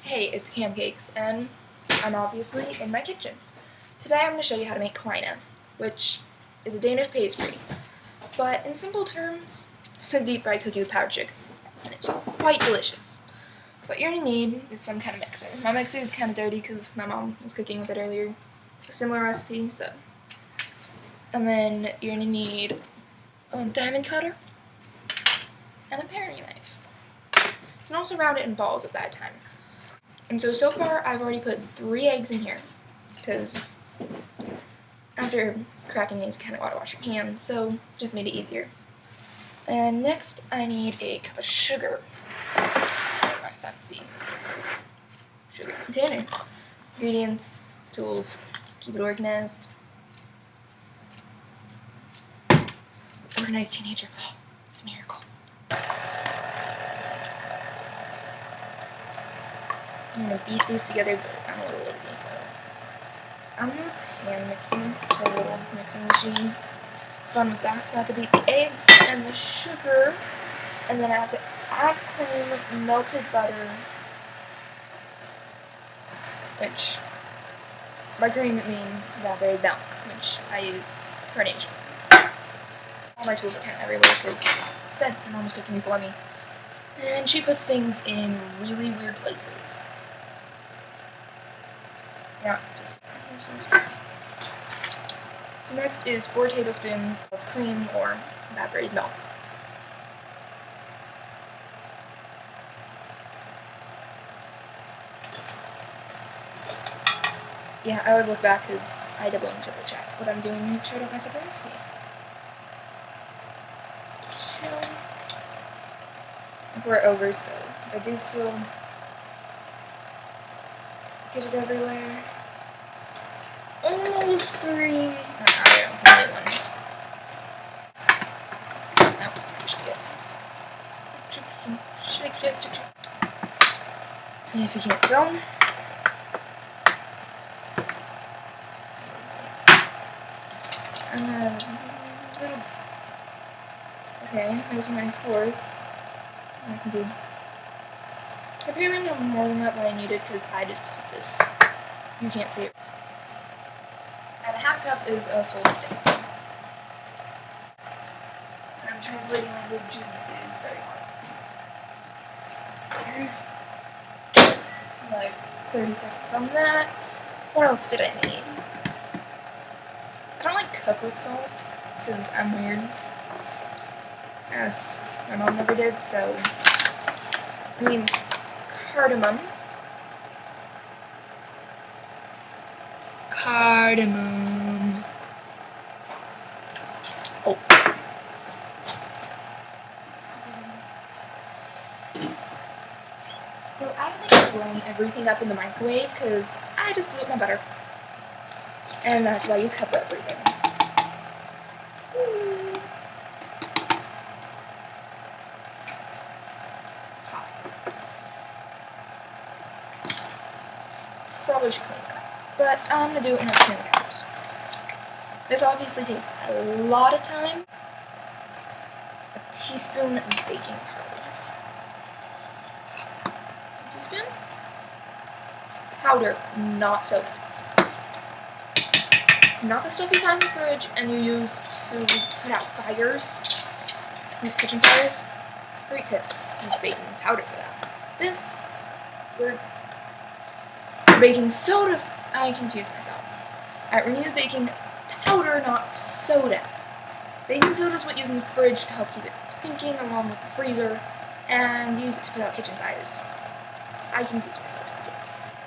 Hey, it's Camcakes, and I'm obviously in my kitchen. Today I'm going to show you how to make Clina, which is a Danish pastry. But in simple terms, it's a deep fried cookie with powdered sugar, and it's quite delicious. What you're going to need is some kind of mixer. My mixer is kind of dirty because my mom was cooking with it earlier. A similar recipe, so. And then you're going to need a diamond cutter and a paring knife. You can also round it in balls at that time. And so far I've already put 3 eggs in here, because after cracking these, you kind of want to wash your hands, so just made it easier. And next I need a cup of sugar. My fancy sugar container. Ingredients, tools, keep it organized. Organized teenager. Oh, it's a miracle. I'm going to beat these together, but I'm a little lazy, so I'm going to hand mixing a little mixing machine. Fun with that, so I have to beat the eggs and the sugar, and then I have to add cream, melted butter, which by cream it means evaporated milk, which I use carnation. All my tools are kind of everywhere because, said, my mom was cooking before me, and she puts things in really weird places. Yeah, so next is 4 tablespoons of cream or evaporated milk. Yeah, I always look back because I double and triple check what I'm doing to make sure I don't mess up the recipe. So, I pour it over, so if I do spill, get it everywhere. Almost 3. I don't know, only 1. No, should be good. Shake, shake, shake, shake. And if you can't tell, I'm a little. Okay, there's my 4s. I can do. Apparently, I'm more than that I needed because I just put this. You can't see it. And a half cup is a full stick. And translating languages is very hard. Like 30 seconds on that. What else did I need? I don't like cook with salt because I'm weird. As my mom never did, so I need cardamom. Cardamom. Oh. So I think I'm blowing everything up in the microwave because I just blew up my butter. And that's why you cover everything. Probably should clean that, but I'm going to do it in a clean house. This obviously takes a lot of time. A teaspoon of baking powder. A teaspoon? Powder, not soda. Not the stuff you find in the fridge and you use to put out fires, kitchen fires. Great tip, use baking powder for that. This, we're baking soda. I confused myself. Alright, we're going to use baking powder, not soda. Baking soda is what you use in the fridge to help keep it stinking along with the freezer, and use it to put out kitchen fires. I confused myself again.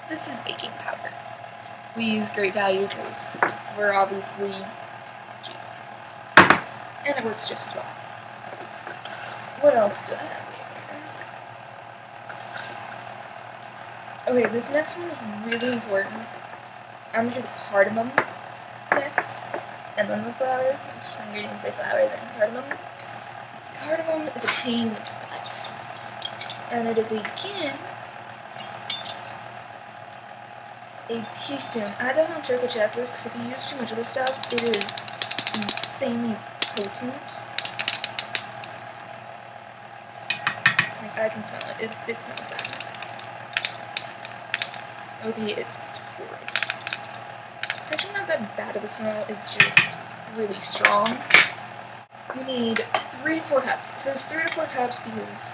This is baking powder. We use Great Value because we're obviously cheap. And it works just as well. What else do I have here? Okay, this next one is really important. I'm going to do the cardamom next, and then the flour. Which some ingredients say flour, then cardamom. Cardamom is a pain in the butt. And it is, again, a teaspoon. I don't want chocolate chip this because if you use too much of this stuff, it is insanely potent. Like, I can smell it. It smells bad. Okay, it's pouring. It's actually not that bad of a smell, it's just really strong. You need 3 to 4 cups. It says 3 to 4 cups because...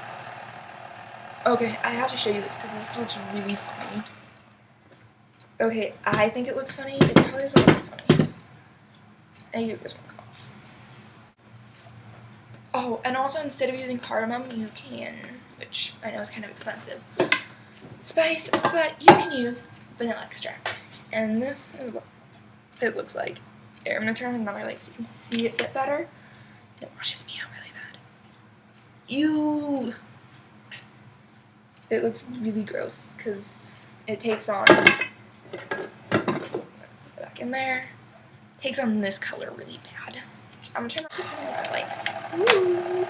Okay, I have to show you this because this looks really funny. Okay, I think it looks funny. It probably doesn't look funny. I use this one off. Oh, and also instead of using cardamom, you can, which I know is kind of expensive, spice, but you can use vanilla extract. And this is what it looks like. Here, I'm gonna turn on another light so you can see it a bit better. It washes me out really bad. Ew! It looks really gross because it takes on, back in there, takes on this color really bad. I'm gonna turn on the light. Woo!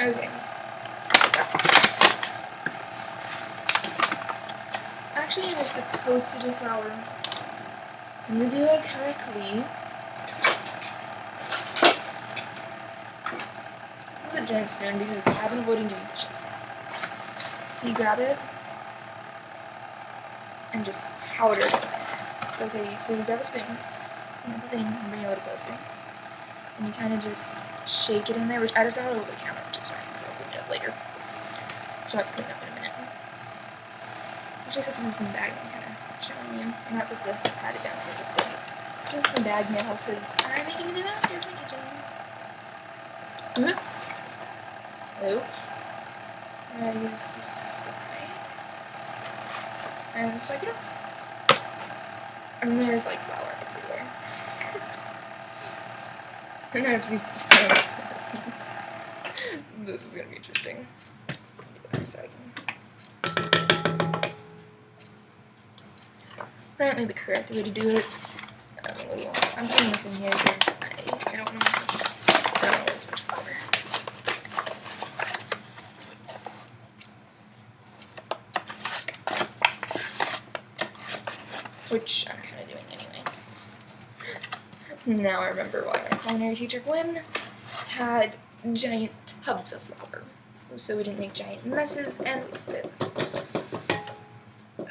Okay. Actually, we're supposed to do flour. I'm gonna do it correctly. This is a giant spoon because I've been avoiding doing dishes. So you grab it and just powder it. It's okay, so you grab a spoon and the thing and bring it a little closer. And you kind of just shake it in there, which I just got it over the counter, which is fine because I'll clean it up later. Which I'll have to clean it up in a minute. Actually, this is some bag I'm kind of showing you. I'm not supposed to pat it down like this did. Just some bag now because I'm making a disaster in my kitchen. Oops. I use this side. And swipe it off. And there's like flour everywhere. And I have to do this is gonna be interesting. So I can... Apparently the correct way to do it. I'm putting this in here because I don't want this much flour. Which I'm kind of doing anyway. Now I remember why my culinary teacher Gwen had giant tubs of flour, so we didn't make giant messes and waste it.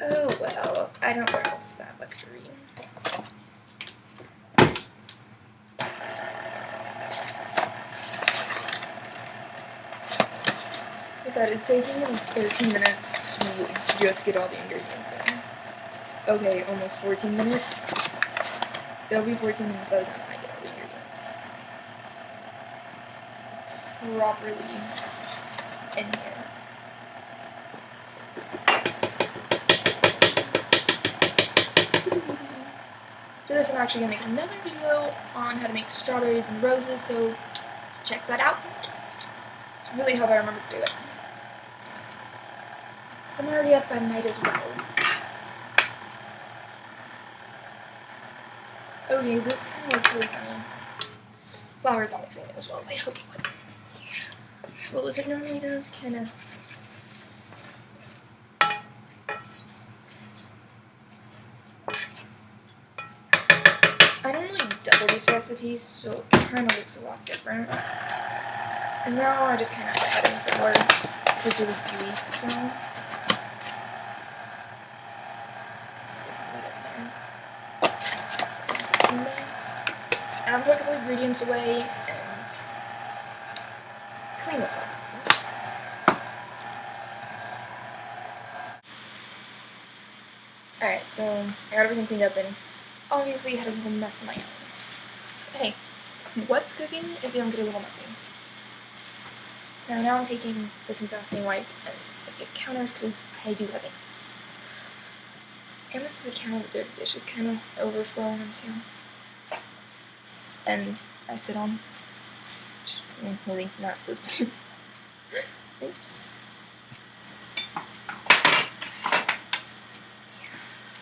Oh well, I don't know if that luxury. Besides, it's taking like 13 minutes to just get all the ingredients in. Okay, almost 14 minutes. It'll be 14 minutes by the time I get all the ingredients properly in here. For this, I'm actually going to make another video on how to make strawberries and roses, so check that out. I really hope I remember to do it. So I'm already up, I might as well. Okay, this kind of looks really funny. Flour's not mixing it as well as I hoped it would. Well, as it normally does, kind of. I don't really double these recipes, so it kind of looks a lot different. And now I just kind of add in flour because it's really gooey still. And I'm putting a couple ingredients away and clean this up. Alright, so I got everything cleaned up and obviously had a little mess of my own. Hey, what's cooking if you don't get a little messy? Now I'm taking disinfecting wipe and sweeping counters because I do have hiccups. And this is a counter the dirty dish is kind of overflowing into. And I sit on, which I'm really not supposed to do. Oops. Yeah,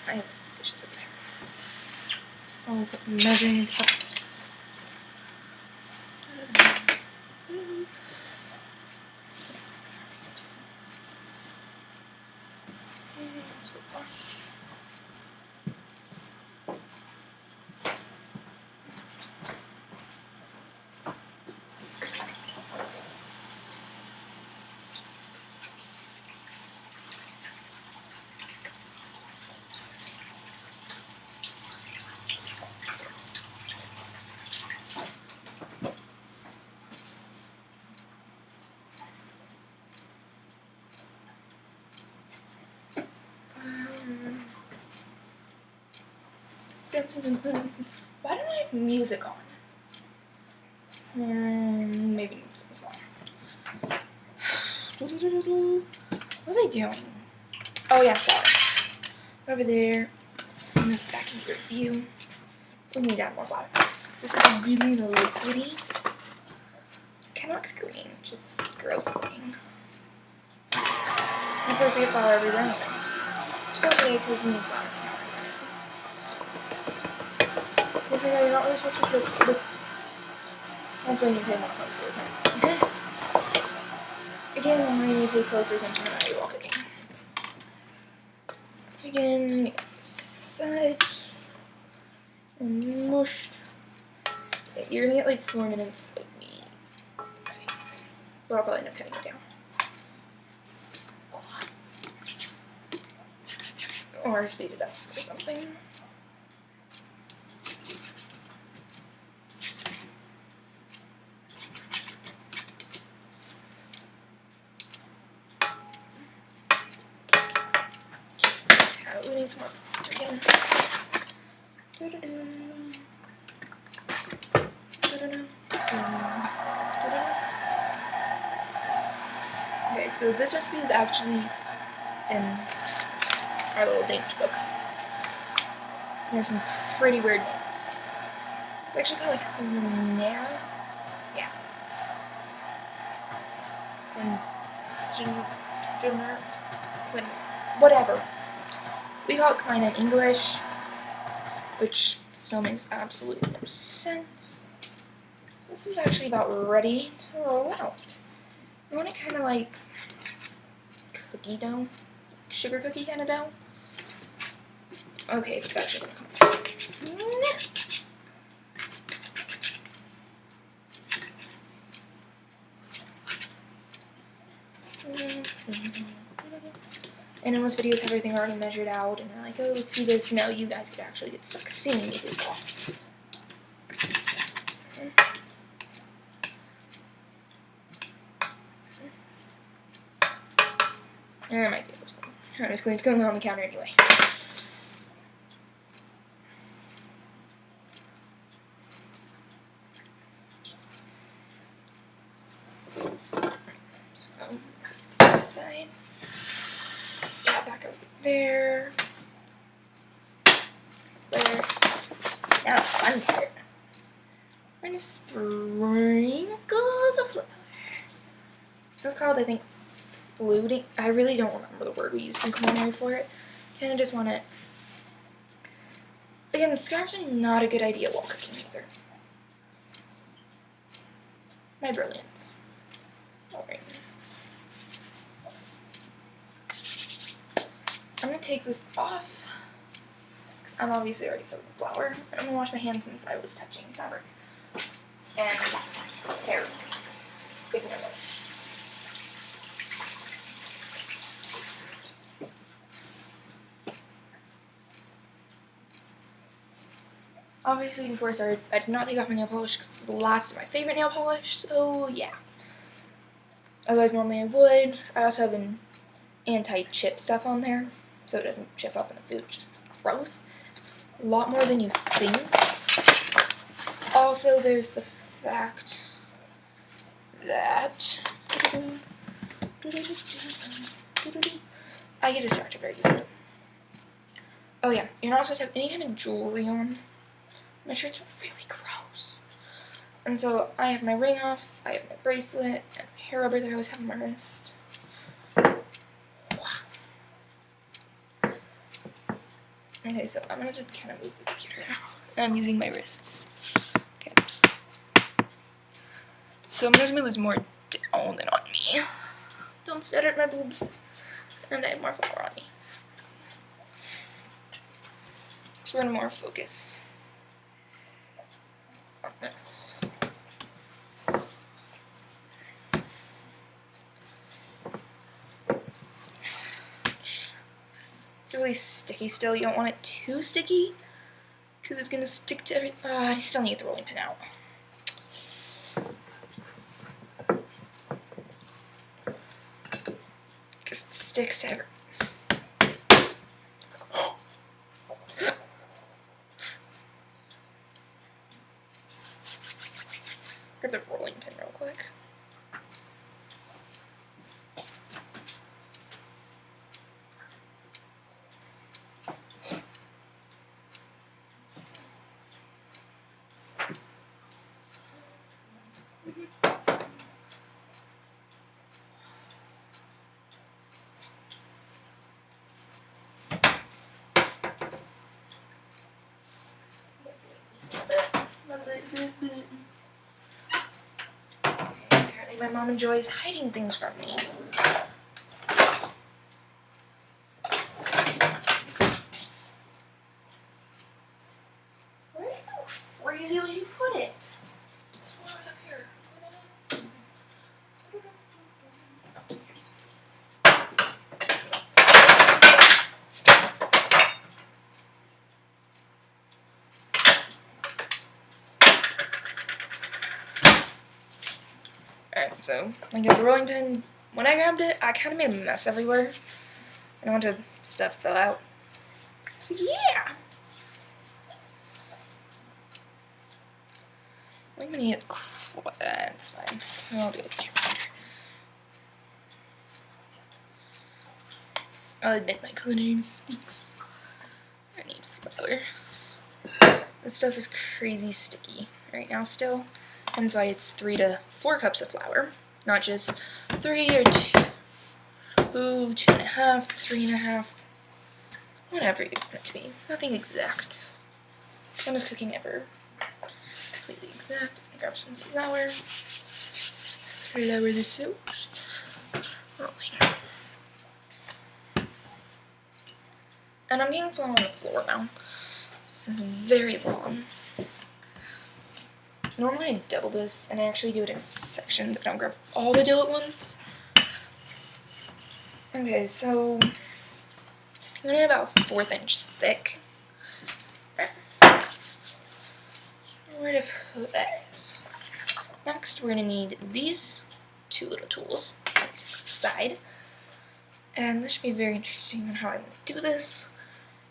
I have dishes up there. All the measuring cups. Why don't I have music on? Maybe music as well. What was I doing? Oh yeah, flour. Over there. And this back in your view. We need to add more flour. So this is really liquidy. Kind of looks green, which is gross looking. And of course I get flour everywhere anyway. Just okay because we need flour now. Yes, I know you're not really supposed to cook, but that's why you need to pay more closer attention. Again, why you need to pay closer attention to how you're all cooking. Again, side and mushed. You're gonna get like 4 minutes of me. But I'll probably end up cutting it down. Or speed it up or something. We need some more again. Okay, so this recipe is actually in our little Danish book. There's some pretty weird names. It's actually called like Clina. Yeah. And Clina. Whatever. We call it Clina in English, which still makes absolutely no sense. This is actually about ready to roll out. You want it kind of like cookie dough, sugar cookie kind of dough. Okay, if it's actually gonna come out. And in most videos, have everything already measured out, and they're like, oh, let's do this. No, you guys could actually get stuck seeing me do that. And my table. I'm just going to go on the counter anyway. So, this side. Yeah, back over there. There. Now, fun part. We're going to sprinkle the flour. This is called, I think, fluting. I really don't remember the word we used in culinary for it. Kind of just want it. Again, scarves are not a good idea while cooking either. My brilliance. Alright. I'm going to take this off, because I'm obviously already covered in flour. I'm going to wash my hands since I was touching fabric. And hair. Ignore those. Obviously, before I started, I did not take off my nail polish because it's the last of my favorite nail polish, so yeah. Otherwise, normally I would. I also have an anti-chip stuff on there, so it doesn't chip up in the food, which is gross. A lot more than you think. Also, there's the fact that I get distracted very easily. Oh yeah, you're not supposed to have any kind of jewelry on. My shirt's really gross. And so I have my ring off, I have my bracelet, and my hair rubber that I always have on my wrist. Wow. Okay, so I'm gonna just kind of move the computer now. I'm using my wrists. Okay. So I'm gonna move this more down than on me. Don't stare at my boobs. And I have more flour on me. So we're gonna more focus on this. It's really sticky still. You don't want it too sticky because it's going to stick to every... I still need to get the rolling pin out. Because it sticks to every... think my mom enjoys hiding things from me. Where did you crazily put it? This one was up here. Alright, so I got the rolling pin. When I grabbed it, I kind of made a mess everywhere. And a bunch of stuff fell out. So yeah! I'm gonna get that's fine. I'll do it. I'll admit my culinary mistakes. I need flour. This stuff is crazy sticky right now still. And so it's 3 to 4 cups of flour. Not just 3 or 2. 2.5, 3.5. Whatever you want it to be. Nothing exact. When is cooking ever completely exact? Grab some flour. Flour the soaps. Rolling. And I'm getting flour on the floor now. This is very long. Normally I double this, and I actually do it in sections. I don't grab all the dough at once. Okay, so I'm gonna about 1/4 inch thick. Right. Where to put that? Next, we're gonna need these 2 little tools on the side, and this should be very interesting on how I'm gonna do this.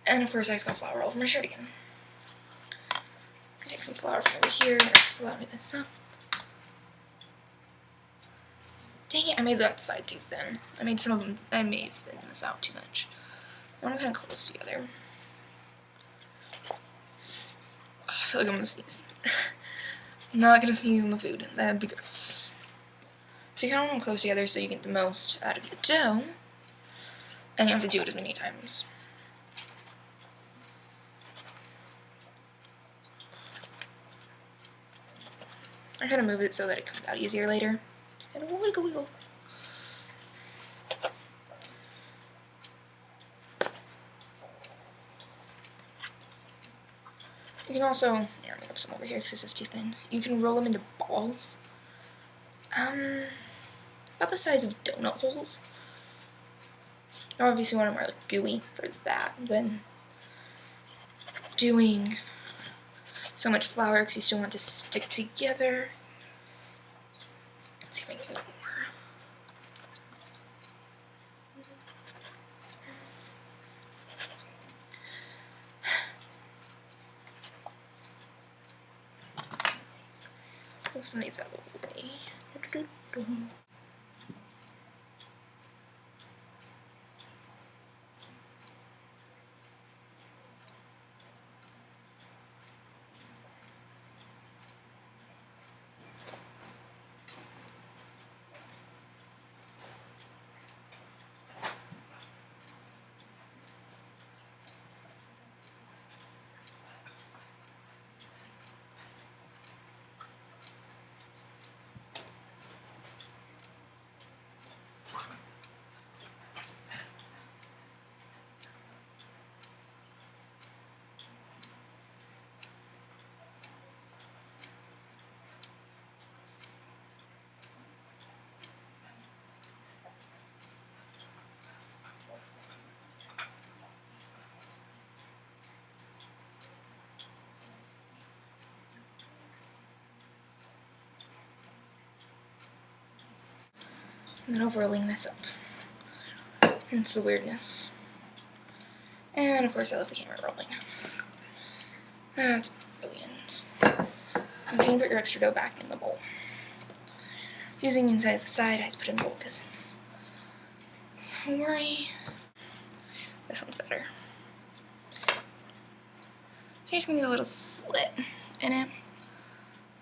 And of course, I just got flour all over my shirt again. Take some flour from over here and flour this up. Dang it, I made that side too thin. I made some of them, I may have thinned this out too much. I want them kind of close together. Oh, I feel like I'm gonna sneeze. I'm not gonna sneeze on the food, that'd be gross. So you kind of want them close together so you get the most out of your dough. And you have to do it as many times. I kind of move it so that it comes out easier later. And wiggle, wiggle. You can also, here, I'm gonna put some over here because this is too thin. You can roll them into balls. About the size of donut holes. Obviously, want them more like gooey for that than doing so much flour because you still want it to stick together. Let's see if I can get more. Move some of these out of the way. And then overlaying this up. Hence the weirdness. And of course I left the camera rolling. That's brilliant. You can put your extra dough back in the bowl. Using inside the side, I just put it in the bowl because it's don't worry. This one's better. So you're just gonna need a little slit in it.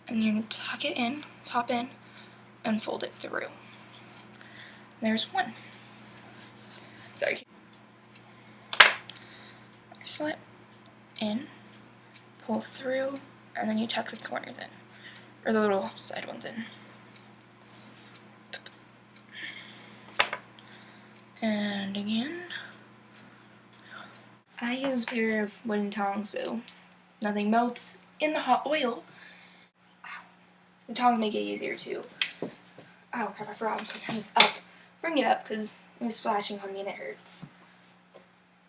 And you're gonna tuck it in, top in, and fold it through. There's one. Sorry. Slit in, pull through, and then you tuck the corners in, or the little side ones in. blending in. I use a pair of wooden tongs so nothing melts in the hot oil. The tongs make it easier too. Oh crap, I forgot I'm supposed to turn this up. Bring it up because it's splashing on me and it hurts.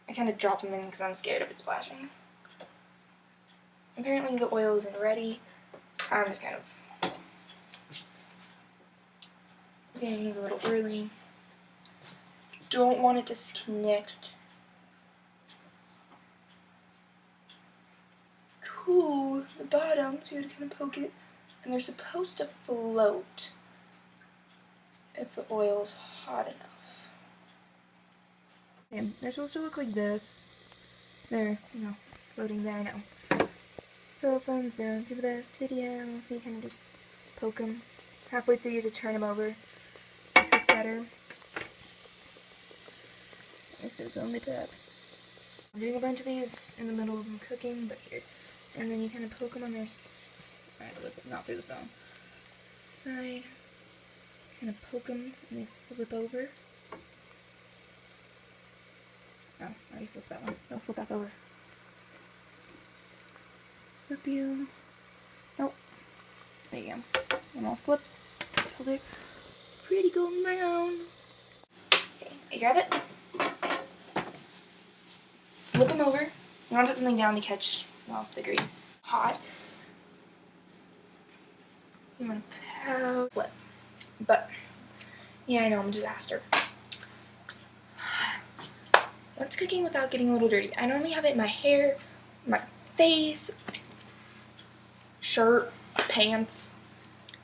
I kind of drop them in because I'm scared of it splashing. Apparently the oil isn't ready. I'm just kind of getting things a little early. Don't want it to disconnect. To the bottom, so you have to kind of poke it, and they're supposed to float if the oil's hot enough. Okay, they're supposed to look like this. They're, floating there now. So thumbs down to the best video, so you kind of just poke them. Halfway through you have to turn them over. Cook better. This is only prep. I'm doing a bunch of these in the middle of them cooking, but here. And then you kind of poke them on their, not through the phone, side. Kind of poke them and they flip over. Oh, I already flipped that one. No, flip back over. Flip you. Oh, there you go. And I'll flip until they're pretty golden brown. Okay, you grab it. Flip them over. You want to put something down to catch, the grease. Hot. You want to flip. But, yeah, I know, I'm a disaster. What's cooking without getting a little dirty? I normally have it in my hair, my face, shirt, pants,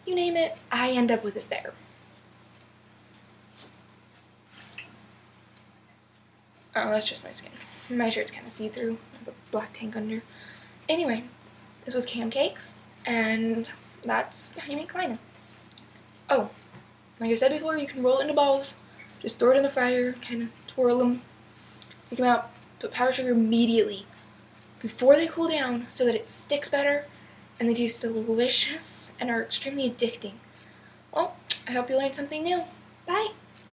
you name it, I end up with it there. Oh, that's just my skin. My shirt's kind of see-through. I have a black tank under. Anyway, this was Camcakes, and that's how you make Clina. Oh, like I said before, you can roll it into balls. Just throw it in the fryer, kind of twirl them, take them out, put powdered sugar immediately before they cool down so that it sticks better and they taste delicious and are extremely addicting. Well, I hope you learned something new. Bye!